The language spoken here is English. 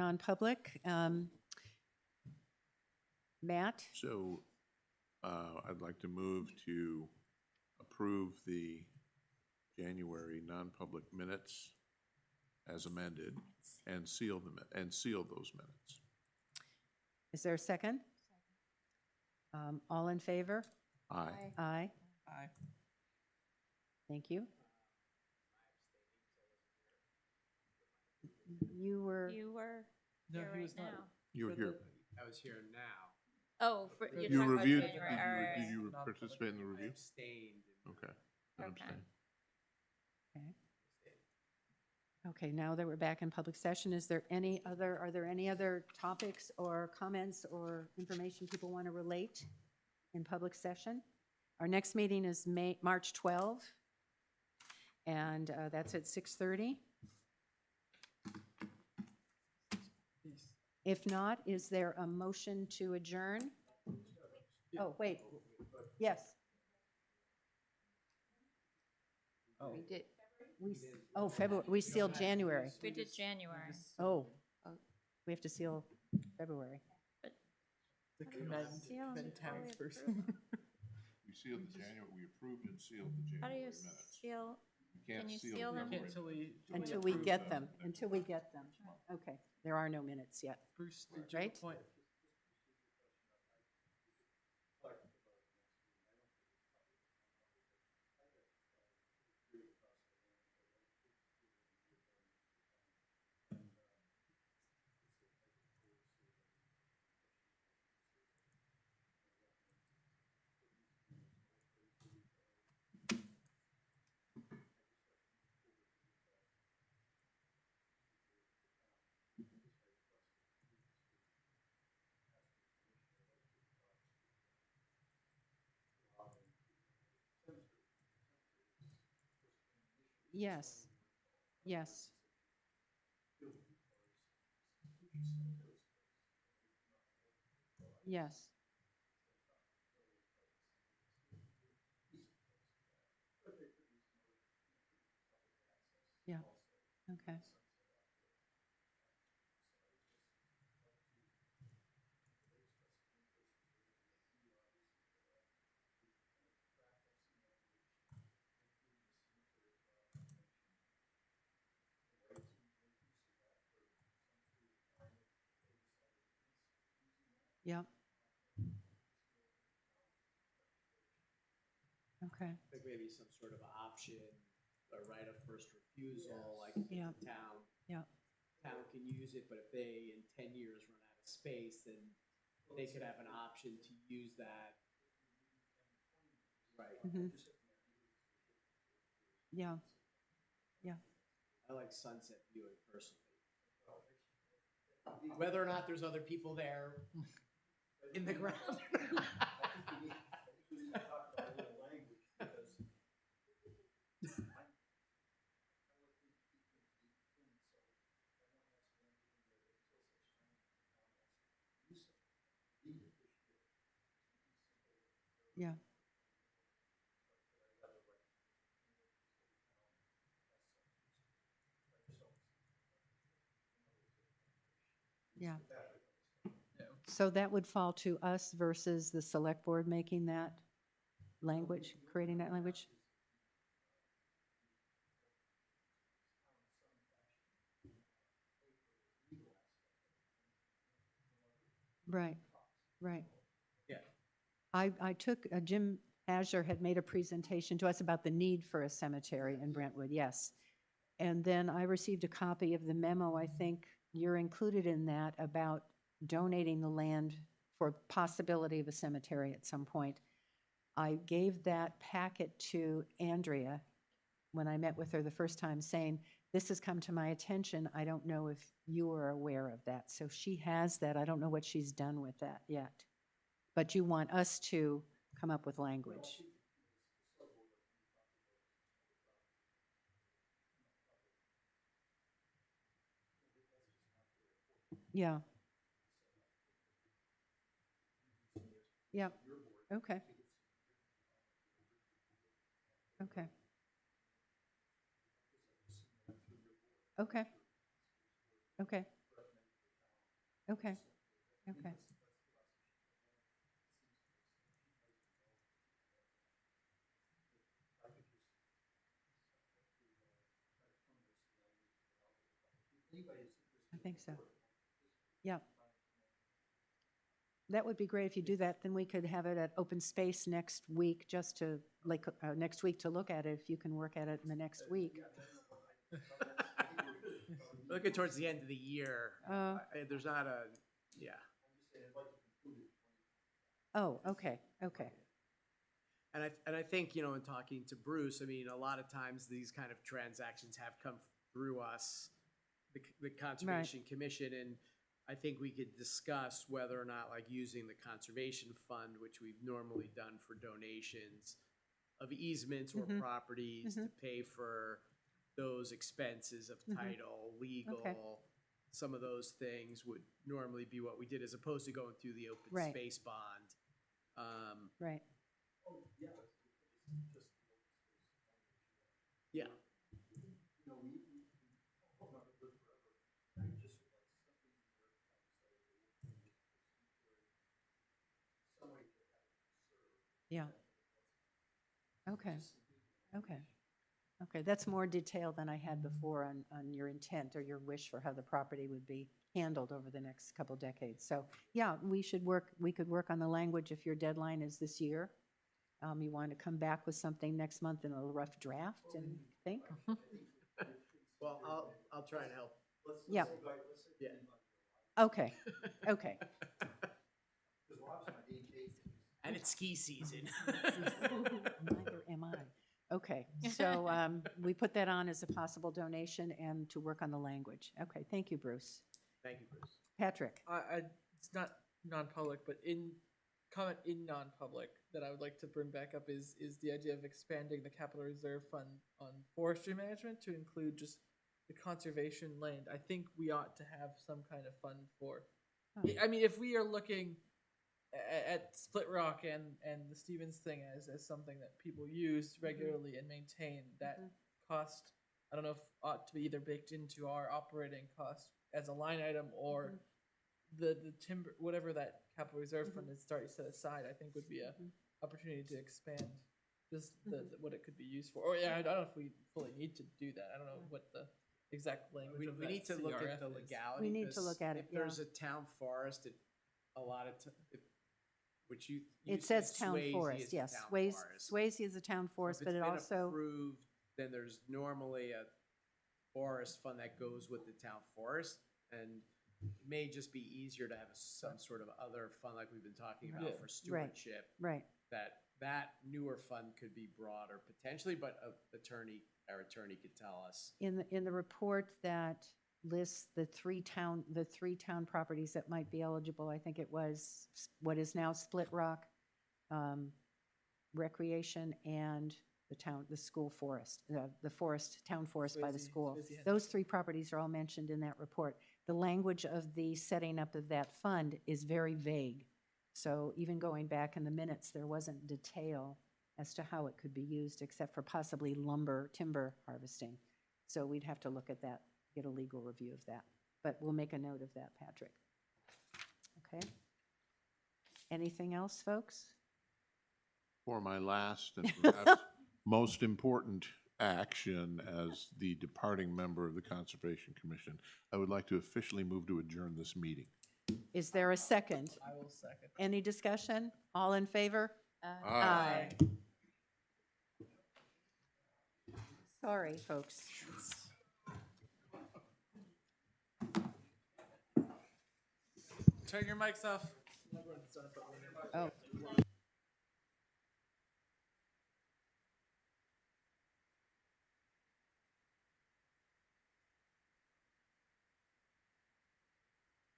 non-public. Matt? So I'd like to move to approve the January non-public minutes as amended and seal them, and seal those minutes. Is there a second? All in favor? Aye. Aye. Aye. Thank you. You were, You were No, here he right was not. now. You were here. I was here now. Oh, for, you're You talking about reviewed, January. did All right, you, right, did you Non-public. participate in the I review? abstained. Okay. then Okay. abstain. okay, now that we're back in public session, are there any other topics or comments or information people want to relate in public session? Our next meeting is March 12, and that's at 6:30. Yes. If not, is there a motion to adjourn? Oh, wait, yes. Oh, We did, February, we sealed January. we did January. Oh, we have to seal February. the How do you commend, seal them commend before towns we person. approve them? We sealed the January, we approved and sealed the How do January you minutes. seal, You can't can you seal seal the them? February. Until we approve get them. them, until we get them. Okay, there are no minutes yet. Bruce, did you have Right? a point? Yes, yes. Yes. Yeah, okay. Yeah. Okay, Like maybe some sort of option, a right of first refusal, like if Yeah. the town. Yeah. Town can use it, but if they in 10 years run out of space, then they could have an option to use that. Right. mhm. Yeah, I like sunset viewing personally. Whether or not there's other people there in the ground. yeah. Yeah. So that would fall to us versus the select board making that language, creating that language? Right, right. Yeah. I took, Jim Azure had made a presentation to us about the need for a cemetery in Brentwood, yes. And then I received a copy of the memo, I think you're included in that, about donating the land for possibility of a cemetery at some point. I gave that packet to Andrea when I met with her the first time, saying, this has come to my attention. I don't know if you are aware of that. So she has that. I don't know what she's done with that yet. But you want us to come up with language. Yeah. Yeah. Okay. Okay. Okay. Okay. Okay, okay. I think so. Yeah. That would be great if you do that, then we could have it at open space next week, just to, like, next week to look at it, if you can work at it in the next week. Looking towards the end of the year, there's not a, yeah. Oh, okay, okay. And I think, you know, in talking to Bruce, I mean, a lot of times these kind of transactions have come through us, the Conservation Commission, and I think we could discuss whether or not, like, using the conservation fund, which we've normally done for donations of easements or Mhm. properties to pay for those expenses of title, legal, some of those things would normally be what we did, as opposed to going through the open Right. space bond. Right. Yeah. Yeah. Okay, okay. Okay, that's more detail than I had before on your intent or your wish for how the property would be handled over the next couple decades. So, yeah, we could work on the language if your deadline is this year. You want to come back with something next month in a rough draft and think? Well, I'll try and help. Yeah. Yeah. Okay, okay. And it's ski season. Neither am I. Okay, so we put that on as a possible donation and to work on the language. Okay, thank you, Bruce. Thank you, Bruce. Patrick? It's not non-public, but in comment in non-public that I would like to bring back up is the idea of expanding the capital reserve fund on forestry management to include just the conservation land. I think we ought to have some kind of fund for. Oh. I mean, if we are looking at Split Rock and the Stevens thing as something that people use regularly and maintain, that cost, I don't know if ought to be either baked into our operating cost as a line item or the timber, whatever that capital reserve fund is starting to set aside, I think would be a opportunity to expand just what it could be used for. Or yeah, I don't know if we fully need to do that. I don't know what the exact language of We that need to look at CRF the is. legality. We need to 'cause look at it, If there's a town forest, a lot of, which you. It says town forest, yes. Swayze is a town forest, but it If it's also, been approved, then there's normally a forest fund that goes with the town forest, and it may just be easier to have some sort of other fund like we've been talking about Yeah. for stewardship. right. That newer fund could be broader potentially, but our attorney could tell us. In the report that lists the three town properties that might be eligible, I think it was what is now Split Rock, Recreation, and the school forest, town forest by the Swayze- school. Swayze had- Those three properties are all mentioned in that report. The language of the setting up of that fund is very vague. So even going back in the minutes, there wasn't detail as to how it could be used, except for possibly timber harvesting. So we'd have to look at that, get a legal review of that. But we'll make a note of that, Patrick. Okay? Anything else, folks? For my last and perhaps most important action as the departing member of the Conservation Commission, I would like to officially move to adjourn this meeting. Is there a second? I will second. Any discussion? All in favor? Aye. Sorry, folks. Turn your mics off. Oh.